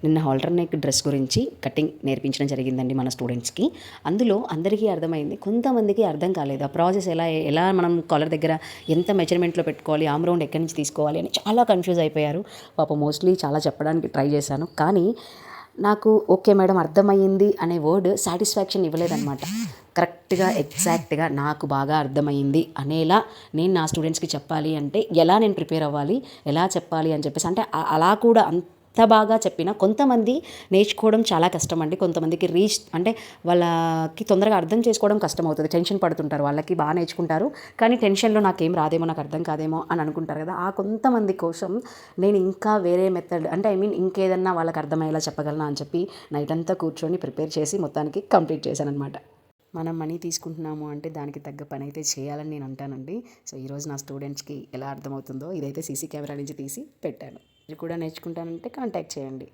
నిన్న halter neck dress గురించి cutting నేర్పించడం జరిగిందండి మన స్టూడెంట్స్కి. అందులో అందరికీ అర్థమైంది, కొంతమందికి అర్థం కాలేదు. ఆ ప్రాసెస్ ఎలా మనం కాలర్ దగ్గర ఎంత మెజర్మెంట్లో పెట్టుకోవాలి, ఆర్మ్ రౌండ్ ఎక్కడి నుంచి తీసుకోవాలి అని చాలా కన్ఫ్యూజ్ అయిపోయారు. పాపం మోస్ట్లీ చాలా చెప్పడానికి ట్రై చేశాను, కానీ నాకు ఓకే మేడం అర్థమయ్యింది అనే వర్డ్ సాటిస్ఫాక్షన్ ఇవ్వలేదన్నమాట. కరెక్ట్గా ఎగ్జాక్ట్గా నాకు బాగా అర్థమైంది అనేలా నేను నా స్టూడెంట్స్కి చెప్పాలి అంటే ఎలా నేను ప్రిపేర్ అవ్వాలి, ఎలా చెప్పాలి అని చెప్పేసి, అంటే అలా కూడా అంత బాగా చెప్పిన కొంతమంది నేర్చుకోవడం చాలా కష్టం అండి. కొంతమందికి అంటే వాళ్ళకి తొందరగా అర్థం చేసుకోవడం కష్టం అవుతుంది. టెన్షన్ పడుతుంటారు, వాళ్ళకి బాగా నేర్చుకుంటారు కానీ టెన్షన్లో నాకేం రాదేమో, నాకు అర్థం కాదేమో అని అనుకుంటారు కదా. ఆ కొంతమంది కోసం నేను ఇంకా వేరే మెథడ్, అంటే ఇంకేదన్నా వాళ్ళకి అర్థమయ్యేలా చెప్పగలనా అని చెప్పి నైట్ అంతా కూర్చొని ప్రిపేర్ చేసి మొత్తానికి కంప్లీట్ చేశాను అనమాట. మనం మనీ తీసుకుంటున్నాము అంటే దానికి తగ్గ పని అయితే చేయాలని నేను అంటానండి. సో ఈరోజు నా స్టూడెంట్స్కి ఎలా అర్థమవుతుందో ఇదైతే సీసీ కెమెరా నుంచి తీసి పెట్టాను. మీరు కూడా నేర్చుకుంటానంటే కాంటాక్ట్ చేయండి.